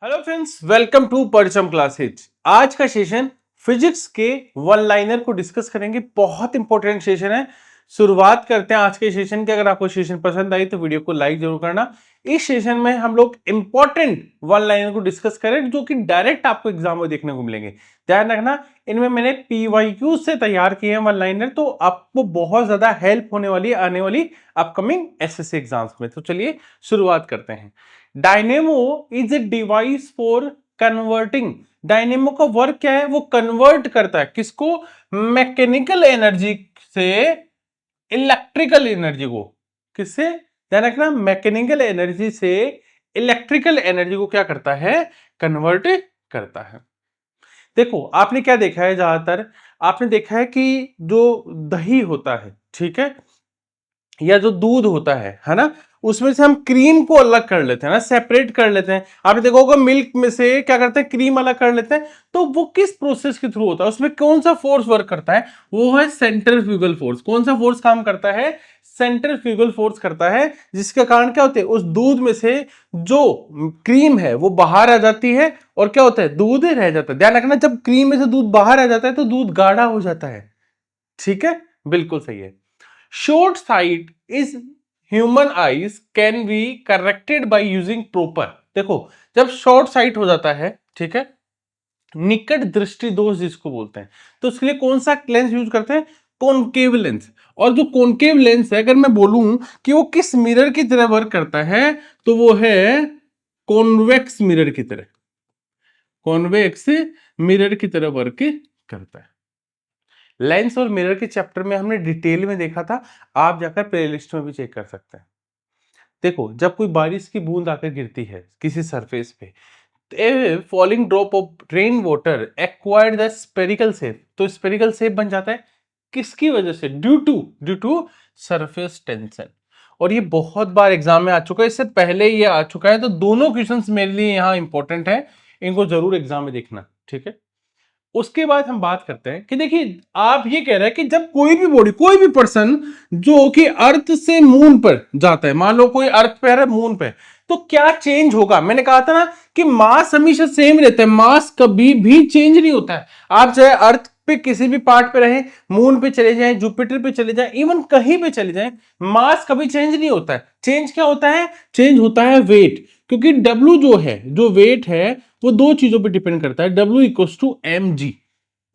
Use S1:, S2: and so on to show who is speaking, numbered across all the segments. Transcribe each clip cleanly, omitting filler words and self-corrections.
S1: Hello friends, welcome to Paricham classes. आज का session physics के वन लाइनर को डिस्कस करेंगे। बहुत इंपॉर्टेंट सेशन है। शुरुआत करते हैं आज के सेशन के। अगर आपको सेशन पसंद आई तो वीडियो को लाइक जरूर करना। इस सेशन में हम लोग इंपॉर्टेंट वन लाइनर को डिस्कस करें जो कि डायरेक्ट आपको एग्जाम में देखने को मिलेंगे। ध्यान रखना, इनमें मैंने पीवाईक्यू से तैयार किए हैं वन लाइनर, तो आपको बहुत ज्यादा हेल्प होने वाली आने वाली अपकमिंग एसएससी एग्जाम्स में। तो चलिए शुरुआत करते हैं। Dynamo is a device for converting. Dynamo का वर्क क्या है? वो कन्वर्ट करता है किसको? मैकेनिकल एनर्जी से इलेक्ट्रिकल एनर्जी को। किससे? ध्यान रखना, मैकेनिकल एनर्जी से इलेक्ट्रिकल एनर्जी को क्या करता है? कन्वर्ट करता है। देखो, आपने क्या देखा है? ज्यादातर आपने देखा है कि जो दही होता है, ठीक है, या जो दूध होता है ना, उसमें से हम क्रीम को अलग कर लेते हैं ना, सेपरेट कर लेते हैं। आपने देखा होगा मिल्क में से क्या करते हैं? क्रीम अलग कर लेते हैं। तो वो किस प्रोसेस के थ्रू होता है? उसमें कौन सा फोर्स वर्क करता है? वो है सेंट्रीफ्यूगल फोर्स। कौन सा फोर्स काम करता है? सेंट्रीफ्यूगल फोर्स करता है, जिसके कारण क्या होते हैं? उस दूध में से जो क्रीम है वो बाहर आ जाती है और क्या होता है? दूध रह जाता है। ध्यान रखना, जब क्रीम में से दूध बाहर आ जाता है तो दूध गाढ़ा हो जाता है। ठीक है, बिल्कुल सही है। Short sight is human eyes can be corrected by using proper। देखो, जब शॉर्ट साइट हो जाता है, ठीक है, निकट दृष्टि दोष जिसको बोलते हैं, तो उसके लिए कौन सा लेंस यूज करते हैं? Concave lens. और जो कॉनकेव लेंस है, अगर मैं बोलूं कि वो किस मिरर की तरह वर्क करता है, तो वो है कॉन्वेक्स मिरर की तरह। कॉन्वेक्स मिरर की तरह वर्क करता है। लेंस और मिरर के चैप्टर में हमने डिटेल में देखा था, आप जाकर प्लेलिस्ट में भी चेक कर सकते हैं। देखो, जब कोई बारिश की बूंद आकर गिरती है किसी सरफेस पे, falling drop of rain water acquired the spherical shape, तो स्पेरिकल शेप बन जाता है किसकी वजह से? Due to surface tension. और ये बहुत बार एग्जाम में आ चुका है, इससे पहले ये आ चुका है, तो दोनों क्वेश्चंस मेरे लिए यहाँ इंपॉर्टेंट है, इनको जरूर एग्जाम में देखना। ठीक है, उसके बाद हम बात करते हैं कि देखिए, आप ये कह रहे हैं कि जब कोई भी बॉडी, कोई भी पर्सन जो कि अर्थ से मून पर जाता है, मान लो कोई अर्थ पे है मून पे, तो क्या चेंज होगा? मैंने कहा था ना कि मास हमेशा सेम रहता है, मास कभी भी चेंज नहीं होता है। आप चाहे अर्थ पे किसी भी पार्ट पे रहे, मून पे चले जाएं, जुपिटर पे चले जाएं, इवन कहीं पे चले जाएं, मास कभी चेंज नहीं होता है। चेंज क्या होता है? चेंज होता है वेट। क्योंकि डब्ल्यू जो है, जो वेट है, वो दो चीजों पे डिपेंड करता है। W equals to M G.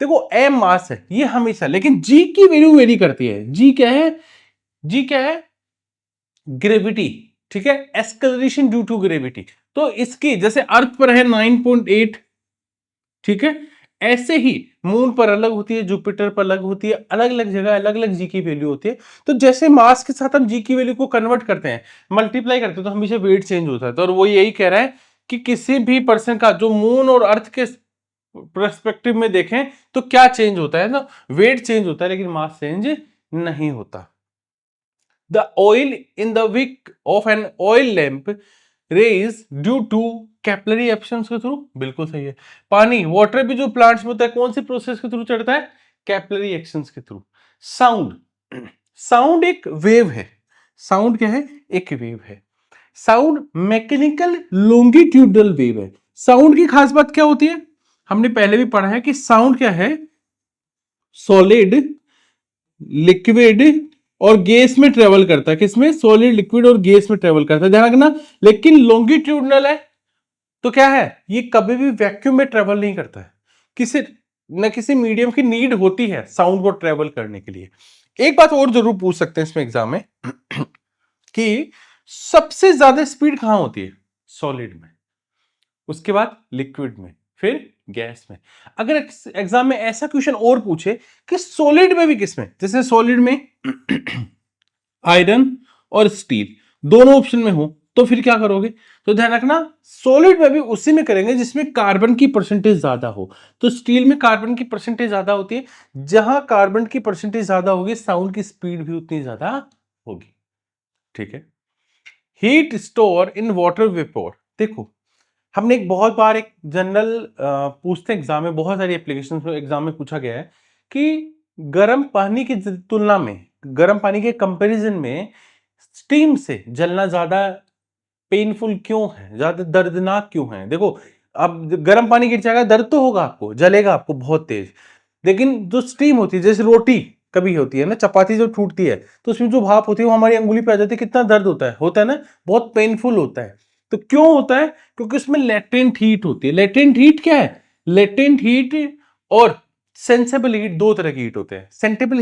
S1: देखो, एम मास है ये हमेशा, लेकिन जी की वैल्यू वेरी करती है। जी क्या है? जी क्या है? ग्रेविटी। ठीक है, एक्सेलरेशन ड्यू टू ग्रेविटी। तो इसकी जैसे अर्थ पर है 9.8, ठीक है, ऐसे ही मून पर अलग होती है, जुपिटर पर अलग होती है, अलग अलग जगह अलग अलग जी की वैल्यू होती है। तो जैसे मास के साथ हम जी की वैल्यू को कन्वर्ट करते हैं, मल्टीप्लाई करते हैं, तो हमेशा वेट चेंज होता है। तो और वो यही कह रहा है कि किसी भी पर्सन का जो मून और अर्थ के पर्सपेक्टिव में देखें तो क्या चेंज होता है ना? वेट चेंज होता है, लेकिन मास चेंज नहीं होता। The oil in the wick of an oil lamp raise due to capillary actions के थ्रू। बिल्कुल सही है। पानी, वाटर भी जो प्लांट्स में होता है, कौन सी प्रोसेस के थ्रू चढ़ता है? कैपिलरी एक्शंस के थ्रू। साउंड, साउंड एक वेव है। साउंड क्या है? एक वेव है। साउंड मैकेनिकल लॉन्गिट्यूडल वेव है। साउंड की खास बात क्या होती है? हमने पहले भी पढ़ा है कि साउंड क्या है? सॉलिड, लिक्विड और गैस में ट्रेवल करता है। किसमें? सॉलिड, लिक्विड और गैस में ट्रेवल करता है, ध्यान रखना। लेकिन लॉन्गिट्यूडनल है तो क्या है? ये कभी भी वैक्यूम में ट्रेवल नहीं करता है। किसी न किसी मीडियम की नीड होती है साउंड को ट्रेवल करने के लिए। एक बात और जरूर पूछ सकते हैं इसमें एग्जाम में कि सबसे ज्यादा स्पीड कहां होती है? सॉलिड में, उसके बाद लिक्विड में, फिर गैस में। अगर एग्जाम में ऐसा क्वेश्चन और पूछे कि सॉलिड में भी किसमें, जैसे सॉलिड में आयरन और स्टील दोनों ऑप्शन में हो, तो फिर क्या करोगे? तो ध्यान रखना, सॉलिड में भी उसी में करेंगे जिसमें कार्बन की परसेंटेज ज्यादा हो। तो स्टील में कार्बन की परसेंटेज ज्यादा होती है। जहां कार्बन की परसेंटेज ज्यादा होगी, साउंड की स्पीड भी उतनी ज्यादा होगी। ठीक है। Heat store in water vapour. देखो, हमने एक बहुत बार एक जनरल पूछते एग्जाम में, बहुत सारी एप्लीकेशन में एग्जाम में पूछा गया है कि गर्म पानी की तुलना में, गर्म पानी के कंपैरिजन में स्टीम से जलना ज्यादा पेनफुल क्यों है, ज्यादा दर्दनाक क्यों है? देखो, अब गर्म पानी गिर जाएगा, दर्द तो होगा आपको, जलेगा आपको बहुत तेज। लेकिन जो स्टीम होती है, जैसे रोटी कभी होती है ना, चपाती जो टूटती है तो उसमें जो भाप होती है वो हमारी अंगुली पे आ जाती है, कितना दर्द होता है ना, बहुत पेनफुल होता है। तो क्यों होता है? क्योंकि उसमें लेटेंट हीट होती है। लेटेंट हीट क्या है? लेटेंट हीट और सेंसिबल हीट, दो तरह की हीट होते हैं। सेंसिबल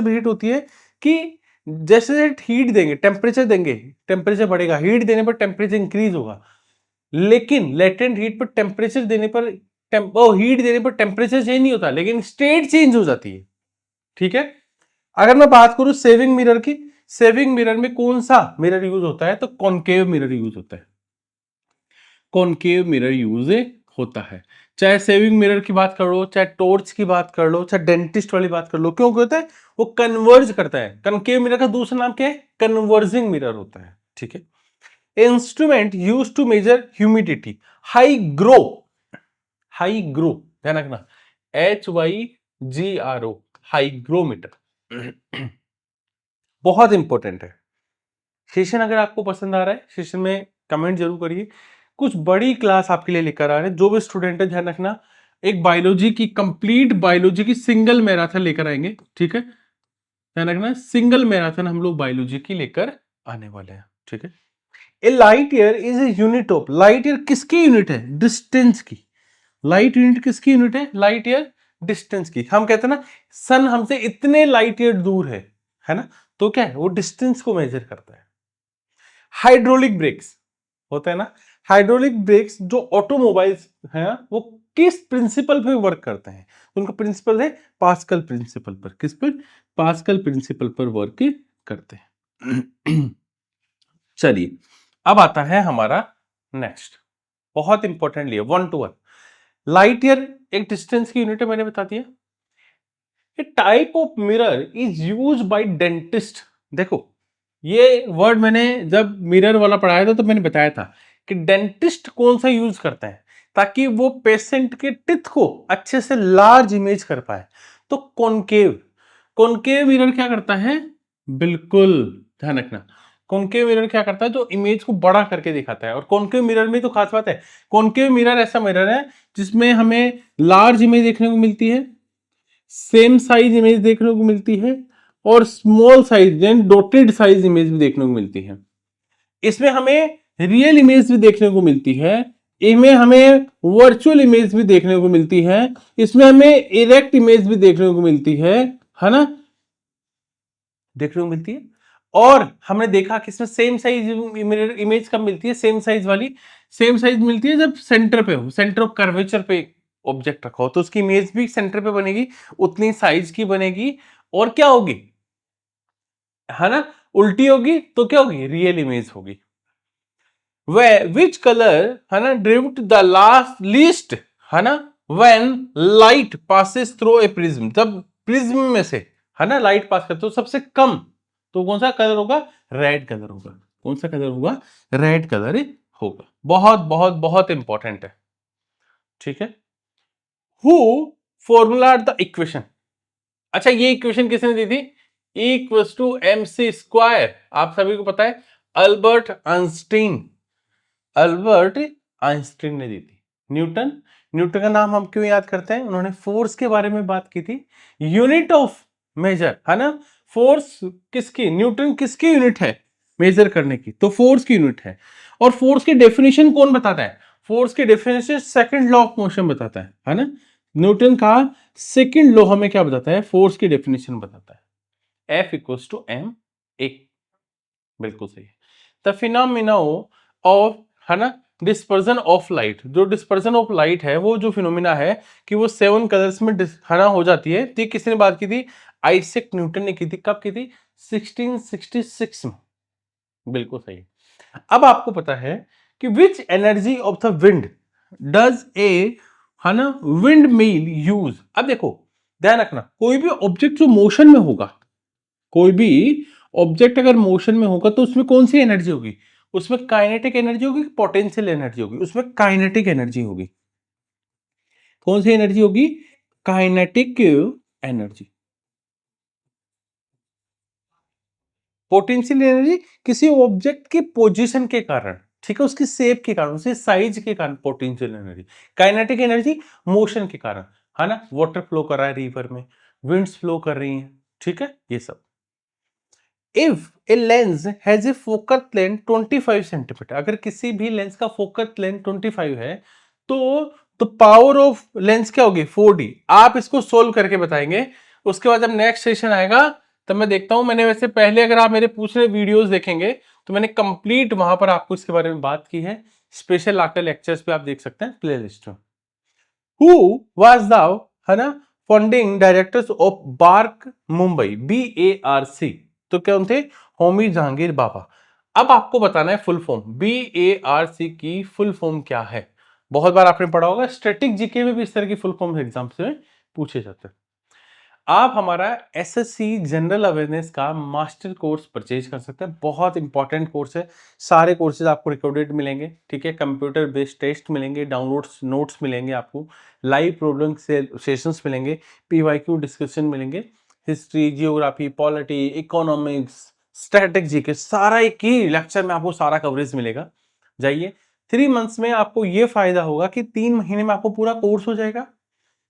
S1: हीट होती है कि जैसे हीट देंगे, टेम्परेचर देंगे, टेम्परेचर बढ़ेगा, हीट देने पर टेम्परेचर इंक्रीज होगा। लेकिन लेटेंट हीट पर टेम्परेचर देने पर हीट देने पर टेम्परेचर चेंज नहीं होता, लेकिन स्टेट चेंज हो जाती है। ठीक है। अगर मैं बात करूं सेविंग मिरर की, सेविंग मिरर में कौन सा मिरर यूज होता है? तो कॉनकेव मिरर यूज होता है। कॉनकेव मिरर यूज होता है। चाहे सेविंग मिरर की बात कर लो, चाहे टॉर्च की बात कर लो, चाहे डेंटिस्ट वाली बात कर लो, क्यों होता है? वो कन्वर्ज करता है। कॉनकेव मिरर का दूसरा नाम क्या है? कन्वर्जिंग मिरर होता है। ठीक है। Instrument use to measure humidity, hygro, hygro ध्यान रखना, HYGRO, हाईग्रोमीटर। बहुत इंपॉर्टेंट है। सेशन अगर आपको पसंद आ रहा है, सेशन में कमेंट जरूर करिए। कुछ बड़ी क्लास आपके लिए लेकर आ रहे हैं। जो भी स्टूडेंट है ध्यान रखना, एक बायोलॉजी की, कंप्लीट बायोलॉजी की सिंगल मैराथन लेकर आएंगे। ठीक है, ध्यान रखना, सिंगल मैराथन हम लोग बायोलॉजी की लेकर आने वाले हैं। ठीक है। A light year is a unit of, light year किसकी यूनिट है? डिस्टेंस की। लाइट यूनिट किसकी यूनिट है? लाइट ईयर डिस्टेंस की। हम कहते हैं ना सन हमसे इतने लाइट ईयर दूर है ना, तो क्या है? वो डिस्टेंस को मेजर करता है। हाइड्रोलिक ब्रेक्स होता है ना, हाइड्रोलिक ब्रेक्स जो ऑटोमोबाइल्स हैं वो किस प्रिंसिपल पे वर्क करते हैं? उनका प्रिंसिपल है पास्कल प्रिंसिपल पर। किस पर? पास्कल प्रिंसिपल पर वर्क करते हैं। चलिए, अब आता है हमारा नेक्स्ट, बहुत इंपॉर्टेंट लिया, 1 to 1। लाइट ईयर एक डिस्टेंस की यूनिट है, मैंने बता दिया। A type of mirror is use by dentist. देखो, ये वर्ड मैंने जब मिरर वाला पढ़ाया था तो मैंने बताया था कि डेंटिस्ट कौन सा यूज करते हैं ताकि वो पेशेंट के टिथ को अच्छे से लार्ज इमेज कर पाए। तो कॉनकेव, कॉनकेव मिरर क्या करता है? बिल्कुल ध्यान रखना, कॉनकेव मिरर क्या करता है? जो इमेज को बड़ा करके दिखाता है। और कॉनकेव मिरर में तो खास बात है, कॉनकेव मिरर ऐसा मिरर है जिसमें हमें लार्ज इमेज देखने को मिलती है, सेम साइज इमेज देखने को मिलती है, और स्मॉल साइज यानी डॉटेड साइज इमेज भी देखने को मिलती है। इसमें हमें रियल इमेज भी देखने को मिलती है, इसमें हमें वर्चुअल इमेज भी देखने को मिलती है, इसमें हमें इरेक्ट इमेज भी देखने को मिलती है ना, देखने को मिलती है। और हमने देखा कि इसमें सेम साइज इमेज कब मिलती है? सेम साइज वाली, सेम साइज मिलती है जब सेंटर पे हो, सेंटर ऑफ कर्वेचर पे ऑब्जेक्ट रखा हो, तो उसकी इमेज भी सेंटर पे बनेगी, उतनी साइज की बनेगी। और क्या होगी? है ना, उल्टी होगी तो क्या होगी? रियल इमेज होगी। वे विच कलर, है ना, ड्रिफ्ट द लास्ट लीस्ट, है ना, when light passes through a prism, जब प्रिज्म में से, है ना, लाइट पास करते हो सबसे कम, तो कौन सा कलर होगा? रेड कलर होगा। कौन सा कलर होगा? रेड कलर होगा। बहुत बहुत बहुत इंपॉर्टेंट है। ठीक है। हु फॉर्मुला द इक्वेशन, अच्छा ये इक्वेशन किसने दी थी? इक्वल्स टू MC स्क्वायर, आप सभी को पता है, अल्बर्ट आइंस्टीन, अल्बर्ट आइंस्टीन ने दी थी। न्यूटन, न्यूटन का नाम हम क्यों याद करते हैं? उन्होंने फोर्स के बारे में बात की थी, यूनिट ऑफ मेजर, है ना, फोर्स किसकी, न्यूटन किसकी यूनिट है मेजर करने की? तो फोर्स की यूनिट है। और फोर्स की डेफिनेशन कौन बताता है? फोर्स की definition second law of motion बताता है ना, न्यूटन का सेकंड लॉ हमें क्या बताता है? फोर्स की डेफिनेशन बताता है, F equals to M A। बिल्कुल सही है। द फिनोमिना ऑफ, है ना, डिस्पर्जन ऑफ लाइट, जो डिस्पर्जन ऑफ लाइट है, वो जो फिनोमिना है कि वो 7 कलर्स में है ना हो जाती है, तो किसने बात की थी? आइजैक न्यूटन ने की थी। कब की थी? 1666 में। बिल्कुल सही। अब आपको पता है कि which energy of the wind does a, है ना, विंड मिल यूज। अब देखो ध्यान रखना, कोई भी ऑब्जेक्ट जो मोशन में होगा, कोई भी ऑब्जेक्ट अगर मोशन में होगा तो उसमें कौन सी एनर्जी होगी? उसमें काइनेटिक एनर्जी होगी, पोटेंशियल एनर्जी होगी? उसमें काइनेटिक एनर्जी होगी। कौन सी एनर्जी होगी? Kinetic energy. पोटेंशियल एनर्जी किसी ऑब्जेक्ट की पोजीशन के कारण। ठीक है, उसकी शेप के कारण, उसके साइज के कारण potential energy. Kinetic energy motion के कारण, है ना, वाटर फ्लो कर रहा है रिवर में, विंड्स फ्लो कर रही हैं, ठीक है, ये सब। If a lens has a focal length 25 centimetre, अगर किसी भी लेंस का फोकल लेंथ 25 है तो पावर ऑफ लेंस क्या होगी 4D। आप इसको सोल्व करके बताएंगे, उसके बाद जब नेक्स्ट सेशन आएगा तब मैं देखता हूं। मैंने वैसे पहले अगर आप मेरे पूछने वीडियोस देखेंगे तो मैंने कंप्लीट वहां पर आपको इसके बारे में बात की है, स्पेशल आफ्टर लेक्चर्स पे आप देख सकते हैं प्ले लिस्ट में। हु वाज द, है ना, founding directors of BARC Mumbai, BARC, तो कौन थे, होमी जहांगीर बाबा। अब आपको बताना है फुल फॉर्म, BARC की फुल फॉर्म क्या है। बहुत बार आपने पढ़ा होगा, स्टैटिक जीके में भी इस तरह की फुल फॉर्म एग्जाम से पूछे जाते हैं। आप हमारा SSC जनरल अवेयरनेस का मास्टर कोर्स परचेज कर सकते हैं, बहुत इंपॉर्टेंट कोर्स है। सारे कोर्सेज आपको रिकॉर्डेड मिलेंगे, ठीक है, कंप्यूटर बेस्ड टेस्ट मिलेंगे, डाउनलोड्स नोट्स मिलेंगे, आपको लाइव प्रॉब्लम सेशंस मिलेंगे, PYQ डिस्कशन मिलेंगे, history, geography, polity, economics, static GK, सारा एक ही लेक्चर में आपको सारा कवरेज मिलेगा। जाइए, 3 मंथ्स में आपको ये फायदा होगा कि 3 महीने में आपको पूरा कोर्स हो जाएगा।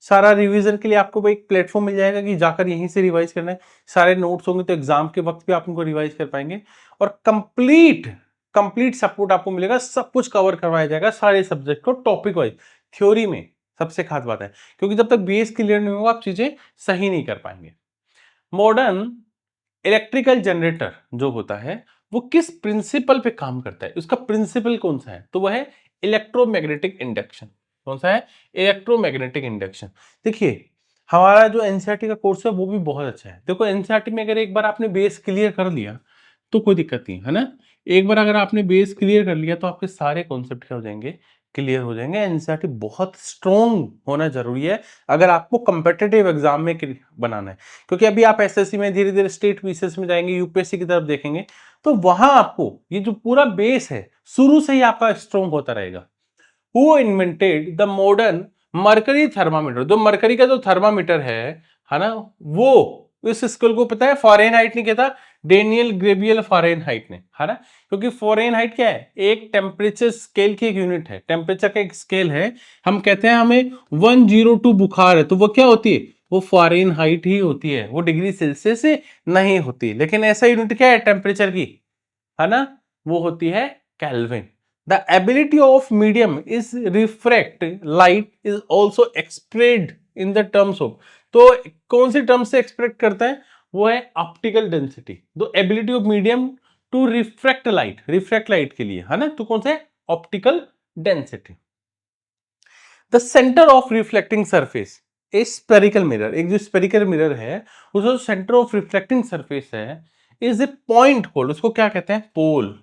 S1: सारा रिवीजन के लिए आपको एक प्लेटफॉर्म मिल जाएगा कि जाकर यहीं से रिवाइज करना है, सारे नोट्स होंगे तो एग्जाम के वक्त भी आप उनको रिवाइज कर पाएंगे, और कंप्लीट सपोर्ट आपको मिलेगा, सब कुछ कवर करवाया जाएगा सारे सब्जेक्ट को टॉपिक वाइज, थ्योरी में सबसे खास बात है, क्योंकि जब तक बेस क्लियर नहीं होगा आप चीजें सही नहीं कर पाएंगे। मॉडर्न इलेक्ट्रिकल जनरेटर जो होता है वो किस प्रिंसिपल पे काम करता है, उसका प्रिंसिपल कौन सा है, तो वह है इलेक्ट्रोमैग्नेटिक इंडक्शन। कौन सा है, इलेक्ट्रोमैग्नेटिक इंडक्शन। देखिए, हमारा जो एनसीईआरटी का कोर्स है वो भी बहुत अच्छा है। देखो, एनसीईआरटी में अगर एक बार आपने बेस क्लियर कर लिया तो कोई दिक्कत नहीं है ना, एक बार अगर आपने बेस क्लियर कर लिया तो आपके सारे कॉन्सेप्ट क्या हो जाएंगे, क्लियर हो जाएंगे। एनसीईआरटी बहुत स्ट्रॉन्ग होना जरूरी है अगर आपको कंपेटिटिव एग्जाम में बनाना है, क्योंकि अभी आप एसएससी में धीरे धीरे स्टेट पीसीएस में जाएंगे, यूपीएससी की तरफ देखेंगे, तो वहां आपको ये जो पूरा बेस है शुरू से ही आपका स्ट्रॉन्ग होता रहेगा। Who invented the modern mercury thermometer, जो मरकरी का जो थर्मामीटर है ना, वो इस स्केल को पता है फ़ारेनहाइट नहीं कहता, डेनियल ग्रेबियल फ़ारेनहाइट ने, है ना, क्योंकि फ़ारेनहाइट क्या है, एक टेम्परेचर स्केल की एक यूनिट है, टेम्परेचर का एक स्केल है। हम कहते हैं हमें 102 बुखार है तो वो क्या होती है, वो फ़ारेनहाइट ही होती है, वो डिग्री सेल्सियस से नहीं होती। लेकिन ऐसा यूनिट क्या है टेम्परेचर की, है ना, वो होती है kelvin. The ability of medium is refract light is also expressed in the terms of, तो कौन सी टर्म से एक्सप्रेस करता है, वो है optical density. The ability of medium to refract light के लिए, है ना, तो कौन सा है, optical density. The centre of reflecting surface, a spherical mirror, एक जो स्पेरिकल मिरर है उसका सेंटर ऑफ रिफ्लेक्टिंग सरफेस है, इज ए पॉइंट कॉल्ड, उसको क्या कहते हैं, पोल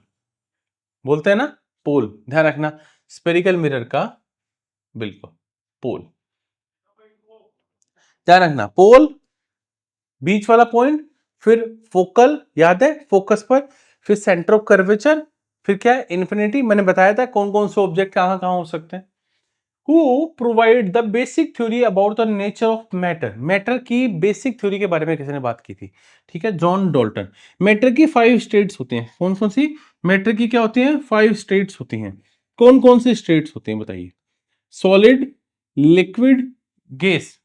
S1: बोलते हैं ना, पोल, ध्यान रखना, स्पेरिकल मिरर का बिल्कुल पोल, ध्यान रखना, पोल बीच वाला पॉइंट, फिर फोकल, याद है फोकस पर, फिर सेंटर ऑफ कर्वेचर, फिर क्या है, इन्फिनिटी। मैंने बताया था कौन कौन से ऑब्जेक्ट कहां कहां हो सकते हैं। Who provide the basic theory about the nature of matter, matter की बेसिक थ्योरी के बारे में किसी ने बात की थी, ठीक है, जॉन डॉल्टन। मैटर की 5 स्टेट्स होती हैं, कौन कौन सी, मैटर की क्या होती हैं, 5 स्टेट्स होती हैं। कौन कौन सी स्टेट्स होती हैं बताइए, सॉलिड, लिक्विड, गैस,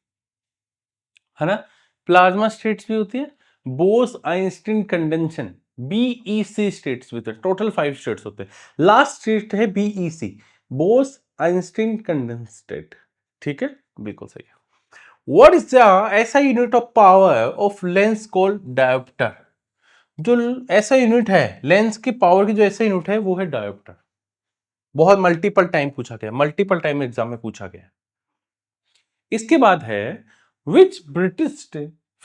S1: है ना, प्लाज्मा स्टेट्स भी होती है, बोस आइंस्टीन कंडेंशन, BEC स्टेट्स भी, टोटल 5 स्टेट्स होते हैं। लास्ट स्टेट है BEC, Bose Einstein condense state, ठीक है, बिल्कुल सही है। व्हाट इज द ऐसा unit of power of lens called dioptre, जो ऐसा यूनिट है लेंस की पावर की, जो ऐसा यूनिट है वो है डायोप्टर। बहुत मल्टीपल टाइम पूछा गया, मल्टीपल टाइम एग्जाम में पूछा गया। इसके बाद है which British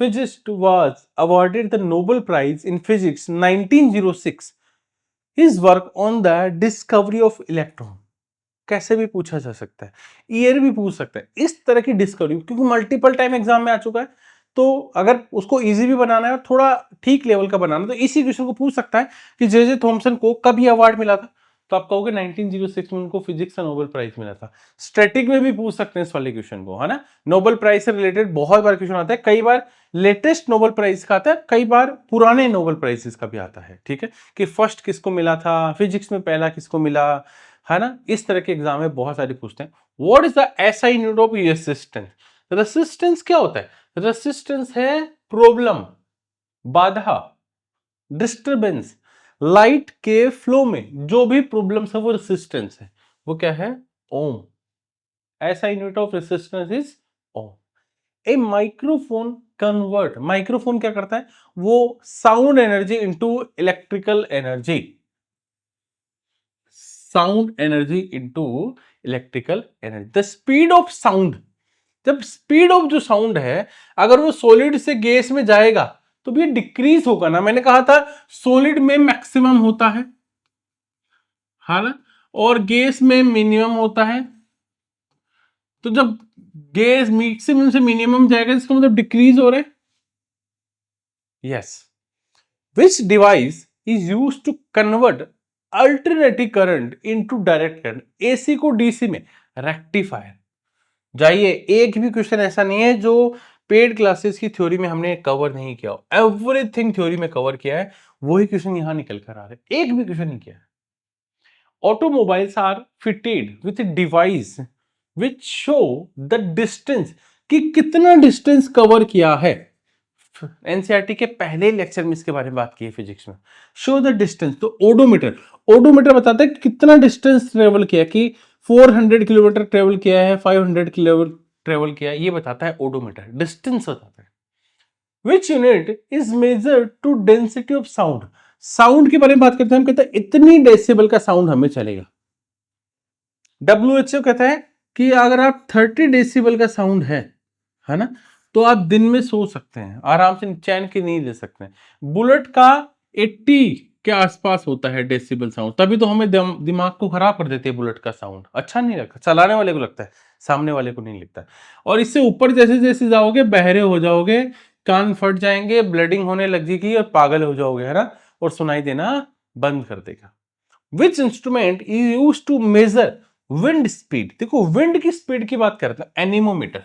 S1: physicist was awarded the Nobel prize in physics 1906, his work on the discovery of electron. कैसे भी पूछा जा सकता है, ईयर भी पूछ सकता है, इस तरह की डिस्कवरी, क्योंकि मल्टीपल टाइम एग्जाम में आ चुका है, तो अगर उसको इजी भी बनाना है और थोड़ा ठीक लेवल का बनाना है तो इसी क्वेश्चन को पूछ सकता है कि जे जे थॉमसन को कब ये अवार्ड मिला था, तो आप कहोगे 1906 में उनको फिजिक्स का नोबेल प्राइज मिला था। स्टैटिक में भी पूछ सकते हैं इस वाले क्वेश्चन को, है ना। नोबेल प्राइज से रिलेटेड बहुत बार क्वेश्चन आता है, कई बार लेटेस्ट नोबेल प्राइज का आता है, कई बार पुराने नोबेल प्राइजेस का भी आता है, ठीक है, कि फर्स्ट किसको मिला था, फिजिक्स में पहला किसको मिला, है ना। इस तरह के एग्जाम में बहुत सारे पूछते हैं। What is the SI unit of resistance? Resistance क्या होता है? रेसिस्टेंस है प्रॉब्लम, बाधा, डिस्टरबेंस, लाइट के फ्लो में जो भी प्रॉब्लम्स है वो रेसिस्टेंस है, वो क्या है? ओम। ऐसा unit of resistance is ohm. A microphone convert, microphone क्या करता है? वो sound energy into electrical energy, sound energy into electrical energy. The speed of sound, जब स्पीड ऑफ जो साउंड है अगर वो सॉलिड से गैस में जाएगा तो भी डिक्रीज होगा ना। मैंने कहा था सॉलिड में मैक्सिमम होता है ना, और गैस में मिनिमम होता है। तो जब गैस मैक्सिमम से मिनिमम जाएगा इसका मतलब डिक्रीज हो रहा है। Yes. Which device is use to convert alternative current into direct current? AC को डीसी में, रेक्टिफायर। जाइए, एक भी क्वेश्चन ऐसा नहीं है जो पेड क्लासेस की थ्योरी में हमने कवर नहीं किया, एवरीथिंग थ्योरी में कवर किया है। वही क्वेश्चन यहां निकल कर आ रहे, एक भी क्वेश्चन नहीं किया है। Automobiles are fitted with device which show the distance, कि कितना डिस्टेंस कवर किया है। एनसीईआरटी के पहले लेक्चर में इसके बारे में बात की है फिजिक्स में। शो द डिस्टेंस, तो ओडोमीटर, ओडोमीटर बताता है कितना डिस्टेंस ट्रेवल किया, कि 400 किलोमीटर ट्रेवल किया है, 500 किलोमीटर ट्रेवल किया है, ये बताता है ओडोमीटर, डिस्टेंस बताता है। Which unit is measured to density of sound? Sound के बारे में बात करते हैं, हम कहते हैं इतनी डेसिबल का साउंड हमें चलेगा। WHO कहता है कि अगर आप 30 डेसिबल का साउंड है ना, तो आप दिन में सो सकते हैं, आराम से चैन की नींद ले सकते हैं। बुलेट का 80 के आसपास होता है डेसिबल साउंड, तभी तो हमें दिमाग को खराब कर देती है बुलेट का साउंड, अच्छा नहीं लगता, चलाने वाले को लगता है, सामने वाले को नहीं लगता। और इससे ऊपर जैसे जैसे जाओगे बहरे हो जाओगे, कान फट जाएंगे, ब्लडिंग होने लग जाएगी और पागल हो जाओगे, है ना, और सुनाई देना बंद कर देगा। Which instrument is use to measure wind speed? देखो विंड की स्पीड की बात करते हैं, एनीमोमीटर।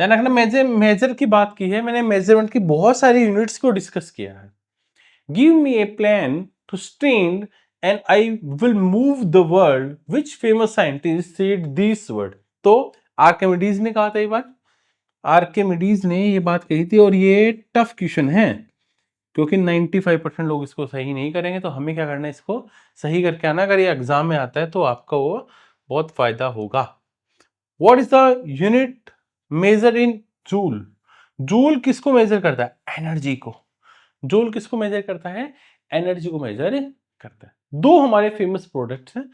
S1: ध्यान रखना, मेजर की बात की है मैंने, मेजरमेंट की बहुत सारी यूनिट्स को डिस्कस किया है। Give me a plan to stand and I will move the world, which famous scientist said this word? तो आर्किमिडीज ने कहा था ये बात, आर्किमिडीज ने ये बात कही थी, और ये टफ क्वेश्चन है क्योंकि 95% लोग इसको सही नहीं करेंगे, तो हमें क्या करना है, इसको सही करके आना। अगर ये एग्जाम में आता है तो आपका वो बहुत फायदा होगा। What is the unit measure in joule? Joule किसको मेजर करता है? एनर्जी को। जूल किसको मेजर करता है? एनर्जी को मेजर करता है। दो हमारे फेमस प्रोडक्ट्स हैं,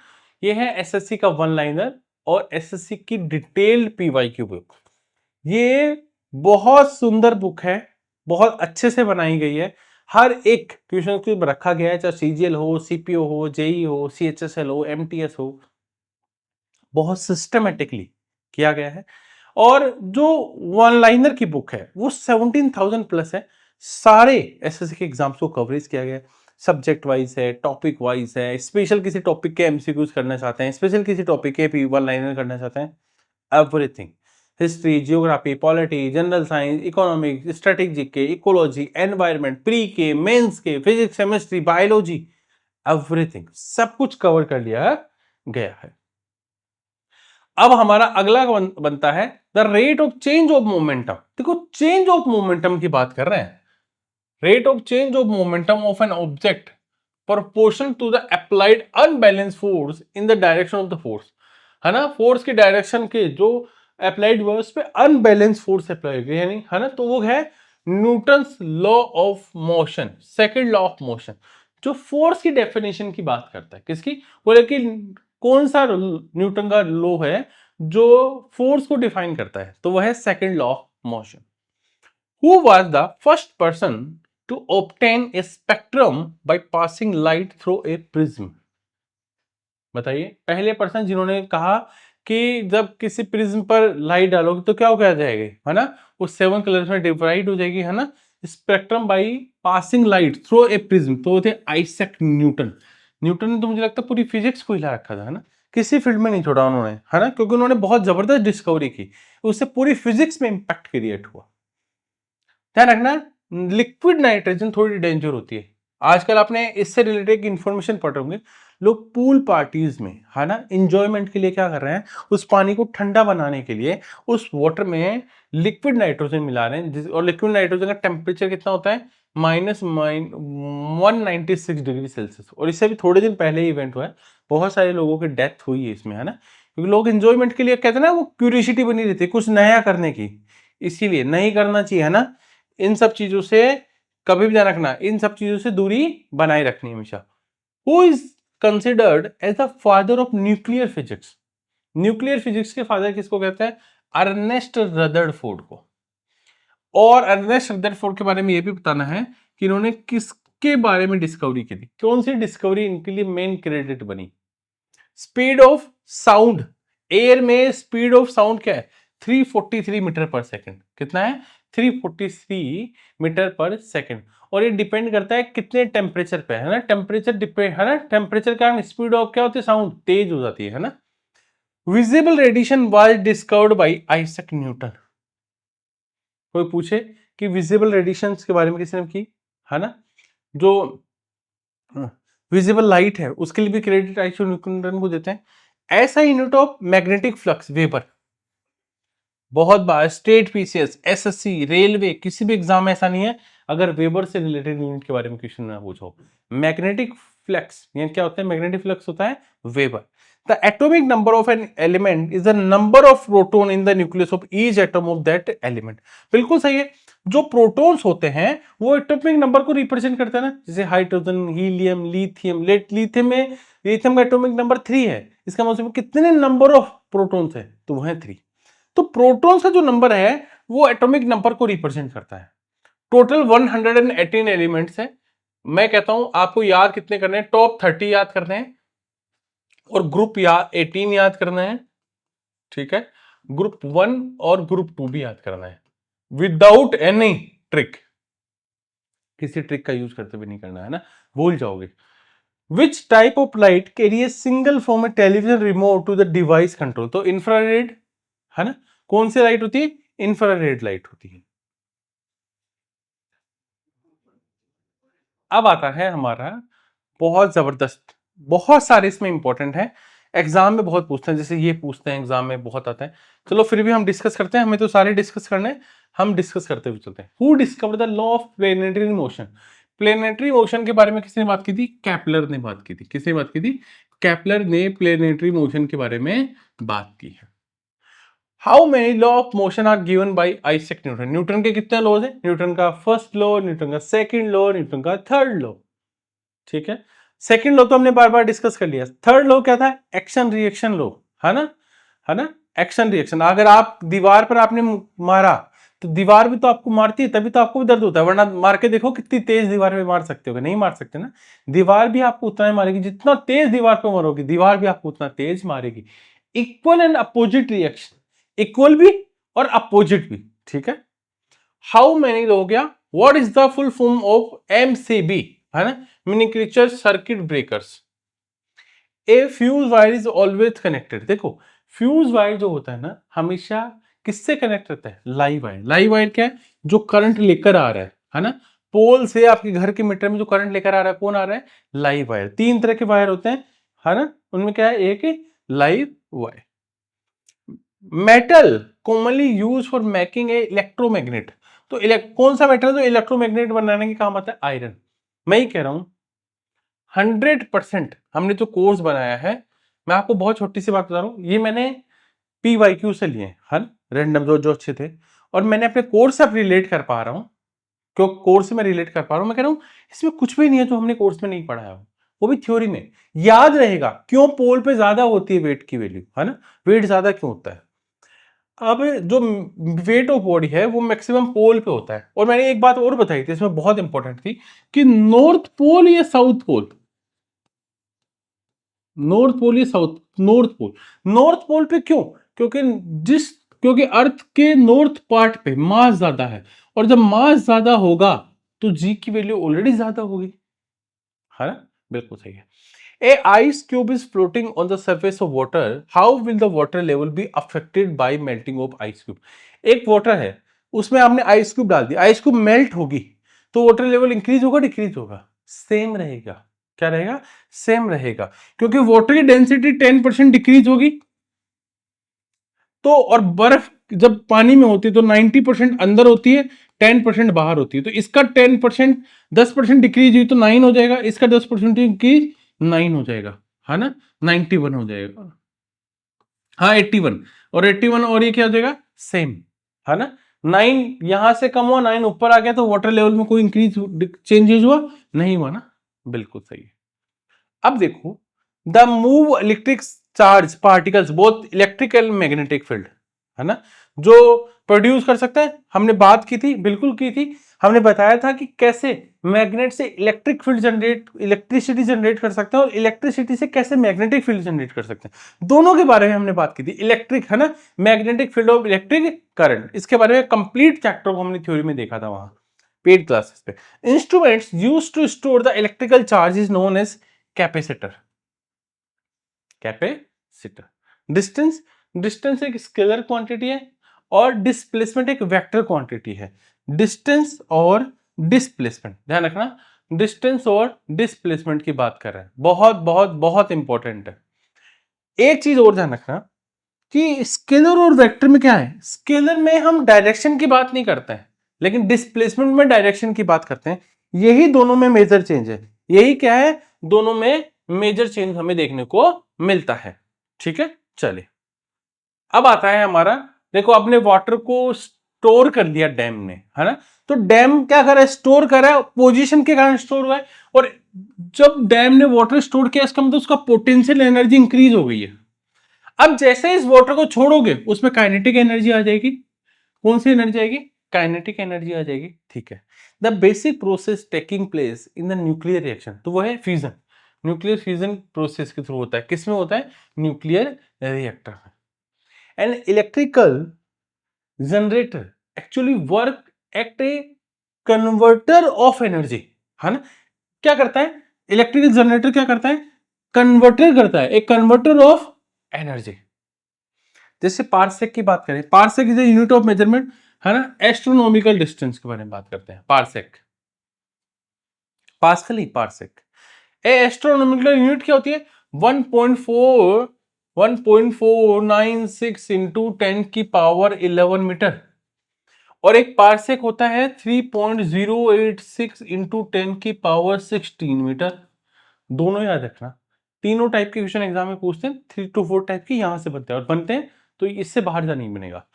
S1: ये है एसएससी का वन लाइनर और एसएससी की डिटेल्ड पीवाईक्यू बुक। ये बहुत सुंदर बुक है, बहुत अच्छे से बनाई गई है, हर एक क्वेश्चन को रखा गया है, चाहे सीजीएल हो, सीपीओ हो, जेई हो, सीएचएसएल हो, एमटीएस हो, बहुत सिस्टमेटिकली किया गया है। और जो वन लाइनर की बुक है वो 17,000 प्लस है, सारे एसएससी के एग्जाम्स को कवरेज किया गया है, सब्जेक्ट वाइज है, टॉपिक वाइज है, स्पेशल किसी टॉपिक के एमसीक्यूज करना चाहते हैं, स्पेशल किसी टॉपिक के वन लाइनर करना चाहते हैं, everything, history, geography, polity, general science, economics, strategic के, इकोलॉजी, एनवायरमेंट, प्री के, मेंस के, फिजिक्स, केमिस्ट्री, बायोलॉजी, एवरीथिंग, सब कुछ कवर कर लिया गया है। अब हमारा अगला बनता है the rate of change of momentum. देखो चेंज ऑफ मोमेंटम की बात कर रहे हैं, rate of change of momentum of an object proportional to the applied unbalance force in the direction of the force, है ना, फोर्स के डायरेक्शन के जो अप्लाइड हुआ उस पे अनबैलेंस फोर्स अप्लाई हुई है, है ना, तो वो है Newton's law of motion, second law of motion, जो फोर्स की डेफिनेशन की बात करता है। किसकी? बोले कि कौन सा न्यूटन का लॉ है जो फोर्स को डिफाइन करता है, तो वह है second law of motion. Who was the first person to obtain a spectrum by passing light through a prism? बताइए, पहले पर्सन जिन्होंने कहा कि जब किसी प्रिज्म पर लाइट डालोगे तो क्या हो जाएगी, है ना, वो 7 कलर्स में डिवाइड हो जाएगी, है ना, spectrum by passing light through a prism, तो थे आइजैक न्यूटन। न्यूटन ने तो मुझे लगता है पूरी फिजिक्स को हिला रखा था, है ना, किसी फील्ड में नहीं छोड़ा उन्होंने, है ना, क्योंकि उन्होंने बहुत जबरदस्त डिस्कवरी की, उससे पूरी फिजिक्स में इंपैक्ट क्रिएट हुआ। ध्यान रखना, लिक्विड नाइट्रोजन थोड़ी डेंजर होती है। आजकल आपने इससे रिलेटेड इंफॉर्मेशन पढ़ होंगे, लोग पूल पार्टीज में, है ना, इंजॉयमेंट के लिए क्या कर रहे हैं, उस पानी को ठंडा बनाने के लिए उस वाटर में लिक्विड नाइट्रोजन मिला रहे हैं, और लिक्विड नाइट्रोजन का टेम्परेचर कितना होता है, -196 डिग्री सेल्सियस। और इससे भी थोड़े दिन पहले ही इवेंट हुआ है, बहुत सारे लोगों की डेथ हुई है इसमें, है ना, क्योंकि लोग इंजॉयमेंट के लिए कहते हैं ना, वो क्यूरियोसिटी बनी रहती है कुछ नया करने की, इसीलिए नहीं करना चाहिए, है ना। इन सब चीजों से कभी भी ध्यान रखना, इन सब चीजों से दूरी बनाए रखनी हमेशा। Who is considered as the father of nuclear physics? Nuclear physics के फादर किसको कहते हैं? अर्नेस्ट रदरफोर्ड को। और अर्नेस्ट रदरफोर्ड के बारे में यह भी बताना है कि इन्होंने किसके बारे में डिस्कवरी की थी, कौन सी डिस्कवरी इनके लिए मेन क्रेडिट बनी? स्पीड ऑफ साउंड, एयर में स्पीड ऑफ साउंड क्या है? 343 मीटर पर सेकंड। कितना है? 343 मीटर पर सेकंड। और ये डिपेंड करता है कितने टेम्परेचर पे, है ना, टेम्परेचर डिपेंड, है ना, टेम्परेचर का स्पीड ऑफ क्या होती है, साउंड तेज हो जाती है ना। Visible radiation was discovered by Isaac Newton. कोई पूछे कि विजिबल रेडिएशन के बारे में किसने की, है ना, जो विजिबल लाइट है उसके लिए भी क्रेडिट आइजैक न्यूटन को देते हैं। ऐसा unit of magnetic flux weber, बहुत बार स्टेट पीसीएस, एसएससी, रेलवे, किसी भी एग्जाम में ऐसा नहीं है अगर वेबर से रिलेटेड यूनिट के बारे में क्वेश्चन ना पूछो। मैग्नेटिक फ्लक्स यानी क्या होता है? मैग्नेटिक फ्लक्स होता है weber. The atomic number of an element is the number of proton in the nucleus of each atom of that element. बिल्कुल सही है, जो प्रोटॉन्स होते हैं वो एटॉमिक नंबर को रिप्रेजेंट करते हैं ना, जैसे हाइड्रोजन, हीलियम, लिथियम। लिथियम का एटॉमिक नंबर 3 है, इसका मतलब कितने नंबर ऑफ प्रोटॉन्स है? तो वो है 3। तो प्रोटॉन्स का जो नंबर है वो एटॉमिक नंबर को रिप्रेजेंट करता है। टोटल 118 एलिमेंट्स है। मैं कहता हूं आपको याद कितने करने हैं? टॉप 30 याद करने हैं और ग्रुप 18 याद करना है, ठीक है। ग्रुप 1 और ग्रुप 2 भी याद करना है विदाउट एनी ट्रिक, किसी ट्रिक का यूज करते हुए नहीं करना है ना, भूल जाओगे। Which type of light carry a single from a television remote to the device control? तो इंफ्रारेड, है ना, कौन सी लाइट होती है? इंफ्रारेड लाइट होती है। अब आता है हमारा बहुत जबरदस्त, बहुत सारे इसमें इंपॉर्टेंट है, एग्जाम में बहुत पूछते हैं, जैसे ये पूछते हैं एग्जाम में बहुत आता है। चलो फिर भी हम डिस्कस करते हैं, हमें तो सारे डिस्कस करने हैं, हम डिस्कस करते हुए चलते हैं। Who discovered the law of planetary motion? Planetary motion के बारे में किसने बात की थी? केपलर ने बात की थी। किसने बात की थी? केपलर ने प्लेनेटरी मोशन के बारे में बात की है। How many law of motion are given by Isaac Newton? Newton के कितने लॉज हैं? न्यूटन का फर्स्ट लॉ, न्यूटन का सेकंड लॉ, न्यूटन का थर्ड लॉ, ठीक है। सेकंड लॉ तो हमने बार बार डिस्कस कर लिया। थर्ड लॉ क्या था? एक्शन रिएक्शन लॉ, है ना, है ना, एक्शन रिएक्शन। अगर आप दीवार पर आपने मारा तो दीवार भी तो आपको मारती है, तभी तो आपको भी दर्द होता है, वरना मार के देखो कितनी तेज दीवार पे मार सकते हो? नहीं मार सकते ना। दीवार भी आपको उतना ही मारेगी, जितना तेज दीवार पे मारोगी दीवार भी आपको उतना तेज मारेगी। Equal and opposite reaction, equal भी और अपोजिट भी, ठीक है। हाउ मेनी हो गया? What is the full form of MCB, है ना, miniature circuit breakers. A fuse wire is always connected. देखो फ्यूज वायर जो होता है ना, हमेशा किससे कनेक्ट रहता है? Live wire. लाइव वायर क्या है? जो करंट लेकर आ रहा है ना, पोल से आपके घर के मीटर में जो करंट लेकर आ रहा है, कौन आ रहा है? Live wire. 3 तरह के वायर होते हैं, है ना, उनमें क्या है? एक live wire. Metal commonly use for making a electromagnet. तो कौन सा मेटल जो इलेक्ट्रोमैग्नेट बनाने के काम आता है? आयरन। मैं ही कह रहा हूं 100% हमने जो कोर्स बनाया है, मैं आपको बहुत छोटी सी बात बता रहा हूं, ये मैंने PYQ से लिए, हल रैंडम जो जो अच्छे थे, और मैंने अपने कोर्स से अब रिलेट कर पा रहा हूं, क्यों कोर्स से मैं रिलेट कर पा रहा हूं। मैं कह रहा हूं इसमें कुछ भी नहीं है जो हमने कोर्स में नहीं पढ़ाया हो, वो भी थ्योरी में याद रहेगा। क्यों पोल पे ज्यादा होती है वेट की वैल्यू, है ना, वेट ज्यादा क्यों होता है? अब जो वेट ऑफ बॉडी है वो मैक्सिमम पोल पे होता है। और मैंने एक बात और बताई थी इसमें बहुत इंपॉर्टेंट थी, कि नॉर्थ पोल या साउथ पोल, नॉर्थ पोल या south, north pole. North pole पे क्यों? क्योंकि क्योंकि अर्थ के नॉर्थ पार्ट पे मास ज्यादा है, और जब मास ज्यादा होगा तो जी की वैल्यू ऑलरेडी ज्यादा होगी, है ना, बिल्कुल सही है। A ice cube is floating on the surface of water, how will the water level be affected by melting of ice cube. एक वाटर है, उसमें आपने आइस क्यूब डाल दिया, आइस क्यूब मेल्ट होगी तो वाटर लेवल इंक्रीज होगा decrease होगा? सेम रहेगा। क्या रहेगा? सेम रहेगा, क्योंकि वाटर की डेंसिटी 10% डिक्रीज होगी। तो और बर्फ जब पानी में होती है तो 90% अंदर होती है, 10% बाहर होती है। तो इसका 10% 10% डिक्रीज हुई तो 9 हो जाएगा, इसका 10% इंक्रीज 9 हो जाएगा, है ना, 91 हो जाएगा। हाँ 81, और 81 और ये क्या हो जाएगा? सेम, है ना। 9 यहां से कम हुआ, 9 ऊपर आ गया, तो वाटर लेवल में कोई इंक्रीज चेंजेस हुआ नहीं हुआ ना, बिल्कुल सही है। अब देखो, the move electric charge particles both electric and magnetic field, है ना, जो प्रोड्यूस कर सकते हैं। हमने बात की थी, बिल्कुल की थी, हमने बताया था कि कैसे मैग्नेट से electric field generate, electricity generate कर सकते हैं, और इलेक्ट्रिसिटी से कैसे मैग्नेटिक फील्ड जनरेट कर सकते हैं। दोनों के बारे में हमने बात की थी, इलेक्ट्रिक, है ना, magnetic field of electric current, इसके बारे में कंप्लीट चैप्टर को हमने थ्योरी में देखा था वहां पेड क्लासेस पे। Instruments used to store the electrical charge is known as capacitor. Capacitor. Distance, distance एक स्केलर क्वांटिटी है और डिस्प्लेसमेंट एक वेक्टर क्वांटिटी है। डिस्टेंस और डिस्प्लेसमेंट ध्यान रखना, डिस्टेंस और डिस्प्लेसमेंट की बात कर रहे हैं, बहुत बहुत बहुत इंपॉर्टेंट है। एक चीज और ध्यान रखना कि स्केलर और वेक्टर में क्या है, स्केलर में हम डायरेक्शन की बात नहीं करते हैं, लेकिन डिस्प्लेसमेंट में डायरेक्शन की बात करते हैं। यही दोनों में मेजर चेंज है, यही क्या है, दोनों में मेजर चेंज हमें देखने को मिलता है। ठीक है, चलिए अब आता है हमारा, देखो अपने वाटर को स्टोर कर लिया डैम ने, है ना, तो डैम क्या कर रहा है, स्टोर कर रहा है, पोजीशन के कारण स्टोर हुआ है। और जब डैम ने वाटर स्टोर किया, इसका मतलब उसका पोटेंशियल एनर्जी इंक्रीज हो गई है। अब जैसे इस वाटर को छोड़ोगे, उसमें काइनेटिक एनर्जी आ जाएगी। कौन सी एनर्जी आएगी? काइनेटिक एनर्जी आ जाएगी। ठीक है, the basic process taking place in the nuclear reaction, तो वो है फ्यूजन। न्यूक्लियर फ्यूजन प्रोसेस के थ्रू होता है, किसमें होता है? न्यूक्लियर रिएक्टर में। An electrical generator actually work act A converter of energy, है ना। क्या करता है इलेक्ट्रिकल जनरेटर? क्या करता है? कन्वर्टर करता है, एक कन्वर्टर ऑफ एनर्जी। जैसे पार्सेक की बात करें, parsec is the unit of measurement, है ना, एस्ट्रोनॉमिकल डिस्टेंस के बारे में बात करते हैं। पार्सेक, पास्कल ही पार्सेक। एस्ट्रोनॉमिकल यूनिट क्या होती है? 1.496 इंटू 10 की पावर 11 मीटर, और एक पार्सेक होता है 3.086 इंटू 10 की पावर 16 मीटर। दोनों याद रखना, तीनों टाइप के क्वेश्चन एग्जाम में पूछते हैं, 3 to 4 टाइप के यहां से बनते हैं, और बनते हैं तो इससे बाहर जा नहीं बनेगा।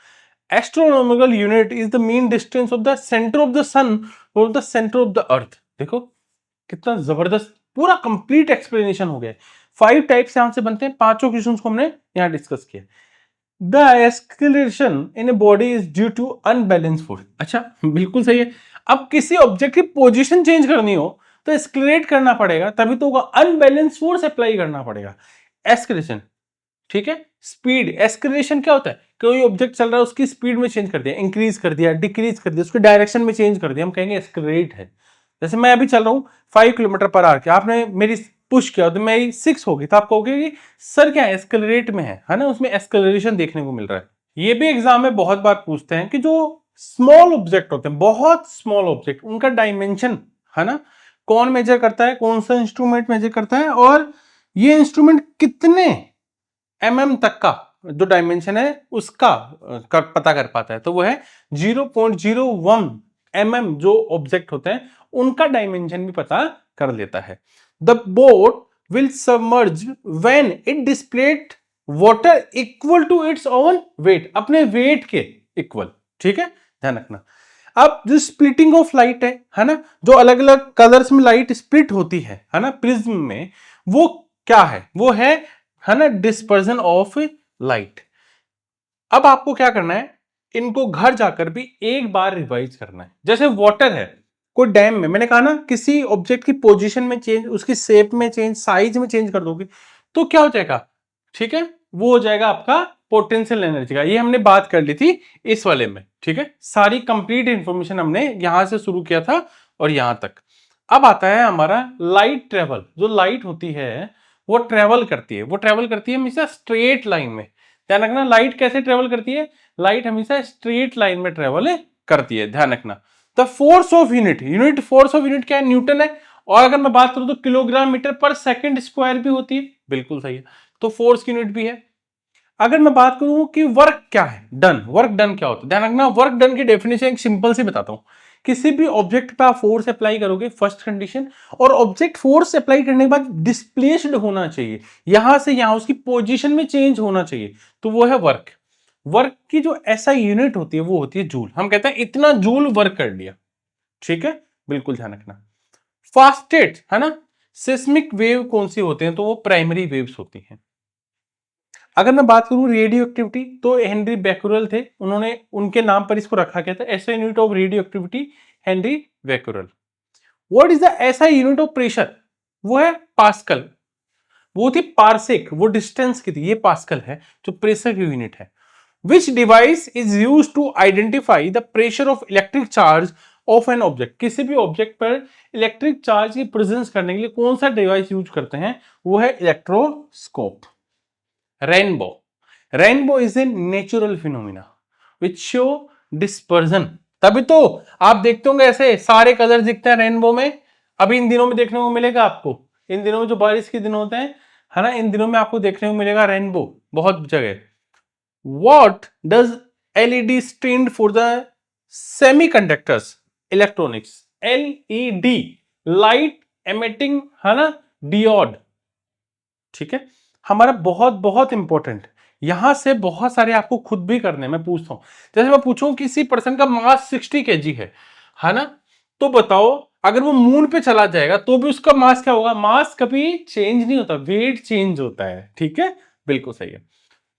S1: Astronomical unit is the mean distance of the centre of the sun और the centre of the earth. देखो कितना जबरदस्त, पूरा कंप्लीट एक्सप्लेनेशन हो गया। 5 टाइप्स यहां से बनते हैं, पांचों क्वेश्चंस को हमने यहां डिस्कस किया। The acceleration in a body is due to unbalance force. अच्छा बिल्कुल सही है। अब किसी ऑब्जेक्ट की पोजीशन चेंज करनी हो तो एक्सेलरेट करना पड़ेगा, तभी तो अनबैलेंस फोर्स अप्लाई करना पड़ेगा। एक्सेलरेशन, ठीक है। स्पीड, एक्सेलरेशन क्या होता है? कोई ऑब्जेक्ट चल रहा है, उसकी स्पीड में चेंज कर दिया, इंक्रीज कर दिया, डिक्रीज कर दिया, उसकी डायरेक्शन में चेंज कर दिया, हम कहेंगे एक्सेलरेट है। जैसे मैं अभी चल रहा हूं 5 किलोमीटर पर आवर के, आपने मेरी पुश किया तो मेरी 6 होगी, तो आप कहोगे कि सर क्या एक्सेलरेट में है ना, उसमें एक्सेलरेशन देखने को मिल रहा है। ये भी एग्जाम में बहुत बार पूछते हैं कि जो स्मॉल ऑब्जेक्ट होते हैं, बहुत स्मॉल ऑब्जेक्ट, उनका डायमेंशन, है ना, कौन मेजर करता है, कौन सा इंस्ट्रूमेंट मेजर करता है, और ये इंस्ट्रूमेंट कितने तक का जो डायमेंशन है उसका पता कर पाता है, तो वो है 0.01 जो ऑब्जेक्ट होते हैं उनका डायमेंशन भी पता कर लेता है। The boat will submerge when it displaced water equal to its own weight, अपने वेट के इक्वल। ठीक है, ध्यान रखना। अब जो स्प्लिटिंग ऑफ लाइट है ना, जो अलग अलग कलर्स में लाइट स्प्लिट होती है ना, प्रिज्म में, वो क्या है? वो है ना, डिस्पर्जन ऑफ लाइट। अब आपको क्या करना है, इनको घर जाकर भी एक बार रिवाइज करना है। जैसे वाटर है, कोई डैम में, मैंने कहा ना, किसी ऑब्जेक्ट की पोजीशन में चेंज, उसकी शेप में चेंज, साइज में चेंज कर दोगे तो क्या हो जाएगा? ठीक है, वो हो जाएगा आपका पोटेंशियल एनर्जी का। ये हमने बात कर ली थी इस वाले में। ठीक है, सारी कंप्लीट इंफॉर्मेशन हमने यहां से शुरू किया था और यहां तक। अब आता है हमारा लाइट ट्रेवल। जो लाइट होती है वो ट्रेवल करती है, हमेशा स्ट्रेट लाइन में। ध्यान रखना, लाइट कैसे ट्रेवल करती है, लाइट हमेशा स्ट्रेट लाइन में ट्रेवल करती है, ध्यान रखना। The force of unit force of unit क्या है, न्यूटन है। और अगर मैं बात करूं तो किलोग्राम मीटर पर सेकंड स्क्वायर भी होती है, बिल्कुल सही है, तो फोर्स की यूनिट भी है। अगर मैं बात करूं कि वर्क क्या है, वर्क डन क्या होता है, ध्यान रखना, वर्क डन की डेफिनेशन एक सिंपल सी बताता हूं। किसी भी ऑब्जेक्ट पे आप फोर्स अप्लाई करोगे, फर्स्ट कंडीशन, और ऑब्जेक्ट फोर्स अप्लाई करने के बाद डिस्प्लेस्ड होना चाहिए, यहां से यहां उसकी पोजीशन में चेंज होना चाहिए, तो वो है वर्क। वर्क की जो ऐसा यूनिट होती है वो होती है जूल। हम कहते हैं इतना जूल वर्क कर लिया, ठीक है, बिल्कुल ध्यान रखना। फास्टेस्ट है ना, सिस्मिक वेव कौन सी होते हैं, तो वो प्राइमरी वेव्स होती हैं। अगर मैं बात करूं रेडियो एक्टिविटी, तो हेनरी बैक्यूरेल थे, उन्होंने उनके नाम पर इसको रखा गया था, SI unit of radio activity, Henri Becquerel. What is the SI unit of pressure, वो है पास्कल। वो थी पार्सेक, वो डिस्टेंस की थी, ये पास्कल है जो प्रेशर की यूनिट है। Which device is use to identify the pressure of electric charge of an object, किसी भी ऑब्जेक्ट पर इलेक्ट्रिक चार्ज की प्रेजेंस करने के लिए कौन सा डिवाइस यूज करते हैं, वो है electroscope. Rainbow is a natural phenomena which show dispersion, तभी तो आप देखते होंगे ऐसे सारे कलर दिखते हैं रेनबो में। अभी इन दिनों में देखने को मिलेगा आपको, इन दिनों में जो बारिश के दिन होते हैं, है ना, इन दिनों में आपको देखने को मिलेगा रेनबो बहुत जगह। What does LED stand for the semiconductors electronics? LED light emitting, है ना, डियोड, ठीक है, हमारा बहुत बहुत इंपॉर्टेंट। यहां से बहुत सारे आपको खुद भी करने, मैं पूछता हूं, जैसे मैं पूछूं किसी पर्सन का मास 60 kg है ना, तो बताओ अगर वो मून पे चला जाएगा तो भी उसका मास क्या होगा, मास कभी चेंज नहीं होता, वेट चेंज होता है, ठीक है, बिल्कुल सही है।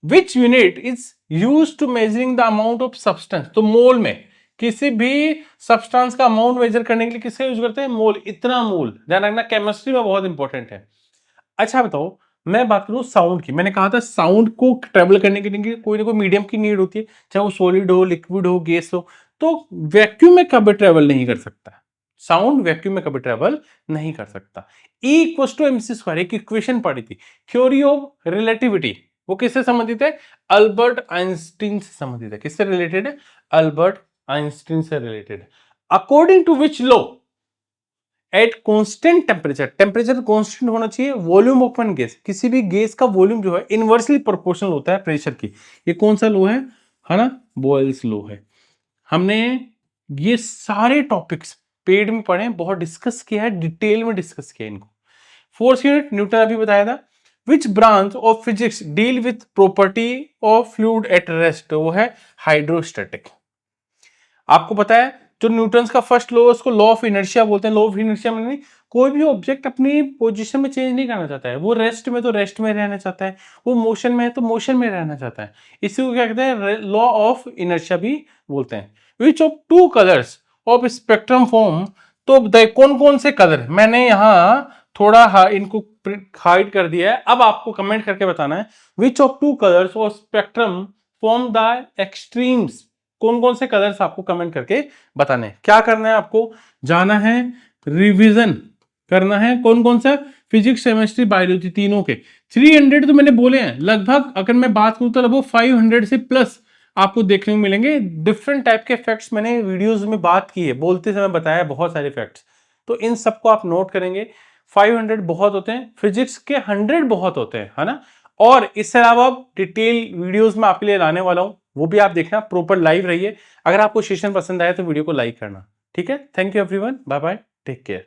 S1: Which unit is use to measuring the amount of substance, तो मोल में, किसी भी सब्सटेंस का अमाउंट मेजर करने के लिए किसका यूज करते हैं, मोल, इतना मोल, ध्यान रखना, केमिस्ट्री में बहुत इंपॉर्टेंट है। अच्छा बताओ, मैं बात करूं साउंड की, मैंने कहा था साउंड को ट्रेवल करने के लिए कोई ना कोई मीडियम की नीड होती है, चाहे वो सॉलिड हो, लिक्विड हो, गैस हो, तो वैक्यूम में कभी ट्रेवल नहीं कर सकता, साउंड वैक्यूम में कभी ट्रेवल नहीं कर सकता। E equals to MC square, एक इक्वेशन पढ़ी थी, थ्योरी ऑफ रिलेटिविटी, वो किससे संबंधित है, अल्बर्ट आइंस्टीन से संबंधित है। किससे रिलेटेड है, अल्बर्ट आइंस्टीन से related. According to which law at constant temperature, temperature constant होना चाहिए, वॉल्यूम ऑफ एन गैस, किसी भी गैस का वॉल्यूम जो है इनवर्सली प्रोपोर्शनल होता है प्रेशर की, ये कौन सा लॉ है ना, बॉयल्स लॉ है। हमने ये सारे टॉपिक्स पेड में पढ़े, बहुत डिस्कस किया है, डिटेल में डिस्कस किया है इनको। फोर्स यूनिट न्यूटन अभी बताया था। Which branch of physics deal with property of fluid at rest, वो है हाइड्रोस्टैटिक। आपको पता है जो न्यूटन का फर्स्ट लॉ, उसको लॉ ऑफ इनर्शिया बोलते हैं। लॉ ऑफ इनर्शिया में कोई भी ऑब्जेक्ट अपनी पोजीशन में चेंज नहीं करना चाहता है, वो रेस्ट में तो रेस्ट में रहना चाहता है, वो मोशन में है तो मोशन में रहना चाहता है, इसी को क्या कहते हैं, लॉ ऑफ इनर्शिया भी बोलते हैं। Which of two colours of spectrum form, तो कौन कौन से कलर, मैंने यहाँ थोड़ा इनको हाइड कर दिया है, अब आपको कमेंट करके बताना है which of two colours of spectrum form the extremes, कौन कौन से कलर्स आपको कमेंट करके बताने हैं। क्या करना है आपको, जाना है रिवीजन करना है, कौन कौन सा, फिजिक्स, केमिस्ट्री, बायोलॉजी, तीनों के 300 तो मैंने बोले हैं लगभग, अगर मैं बात करूं तो लगभग 500 से प्लस आपको देखने को मिलेंगे। डिफरेंट टाइप के फैक्ट्स मैंने वीडियोस में बात की है, बोलते समय बताया बहुत सारे फैक्ट्स, तो इन सबको आप नोट करेंगे। 500 बहुत होते हैं, फिजिक्स के 100 बहुत होते हैं, है ना। और इससे अलावा डिटेल वीडियोस में आपके लिए लाने वाला हूं, वो भी आप देखना, प्रॉपर लाइव रहिए। अगर आपको सेशन पसंद आया तो वीडियो को लाइक करना, ठीक है। Thank you everyone, bye bye, take care.